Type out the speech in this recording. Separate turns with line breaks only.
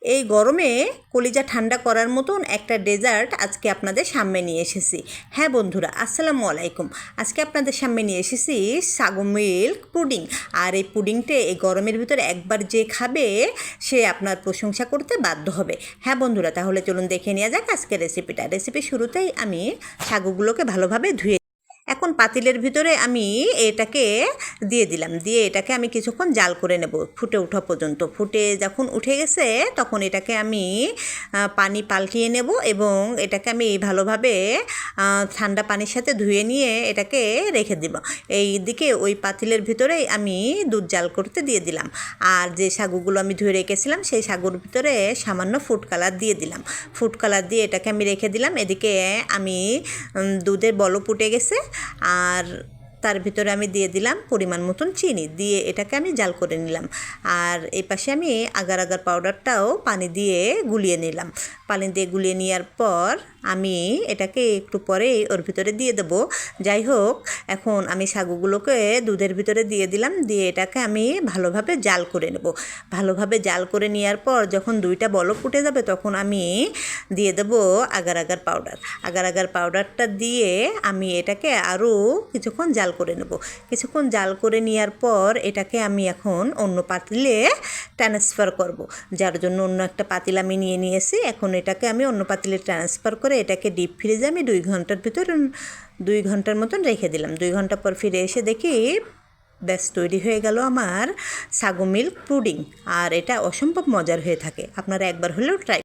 এই গরমে কলিজা ঠান্ডা করার মতন একটা ডেজার্ট আজকে আপনাদের সামনে নিয়ে এসেছি। হ্যাঁ বন্ধুরা, আসসালামু আলাইকুম। আজকে আপনাদের সামনে নিয়ে এসেছি সাগু মিল্ক পুডিং। আর এই পুডিংটা এই গরমের ভিতরে একবার যে খাবে সে আপনার প্রশংসা করতে বাধ্য হবে। হ্যাঁ বন্ধুরা, তাহলে চলুন দেখে নেওয়া যাক আজকের রেসিপিটা। রেসিপি শুরুতেই আমি সাগুগুলোকে ভালোভাবে ধুয়ে এখন পাতিলের ভিতরে আমি এটাকে দিয়ে দিলাম, দিয়ে এটাকে আমি কিছুক্ষণ জাল করে নেব ফুটে ওঠা পর্যন্ত। ফুটে যখন উঠে গেছে তখন এটাকে আমি পানি পাল্টিয়ে নেব এবং এটাকে আমি ভালোভাবে ঠান্ডা পানির সাথে ধুয়ে নিয়ে এটাকে রেখে দেব। এই দিকে ওই পাতিলের ভিতরেই আমি দুধ জাল করতে দিয়ে দিলাম। আর যে সাগুগুলো আমি ধুয়ে রেখেছিলাম সেই সাগুর ভিতরে সামান্য ফুড কালার দিয়ে দিলাম। ফুড কালার দিয়ে এটাকে আমি রেখে দিলাম। এদিকে আমি দুধের বলক ফুটে গেছে আর তার ভিতরে আমি দিয়ে দিলাম পরিমাণ মতন চিনি, দিয়ে এটাকে আমি জাল করে নিলাম। আর এই পাশে আমি আগার আগার পাউডারটাও পানি দিয়ে গুলিয়ে নিলাম। পানি দিয়ে গুলিয়ে নেওয়ার পর আমি এটাকে একটু পরে ওর ভিতরে দিয়ে দেবো। যাই হোক, এখন আমি সাগুগুলোকে দুধের ভিতরে দিয়ে দিলাম, দিয়ে এটাকে আমি ভালোভাবে জাল করে নেব। ভালোভাবে জাল করে নেওয়ার পর যখন দুইটা বলক ফুটে যাবে তখন আমি দিয়ে দেবো agar agar powder. Agar agar পাউডারটা দিয়ে আমি এটাকে আরও কিছুক্ষণ জাল করে নেব। কিছুক্ষণ জাল করে নেওয়ার পর এটাকে আমি এখন অন্য পাতিলে ট্রান্সফার করব, যার জন্য অন্য একটা পাতিল আমি নিয়ে নিয়েছি। এখন এটাকে আমি অন্য পাতিলে ট্রান্সফার করে এটাকে ডিপ ফ্রিজে আমি 2 ঘন্টার মতন রেখে দিলাম। 2 ঘন্টা পর ফিরে এসে দেখি ব্যাস তৈরি হয়ে গেল আমার সাগু মিল্ক পুডিং। আর এটা অসম্ভব মজার হয়ে থাকে, আপনারা একবার হলেও ট্রাই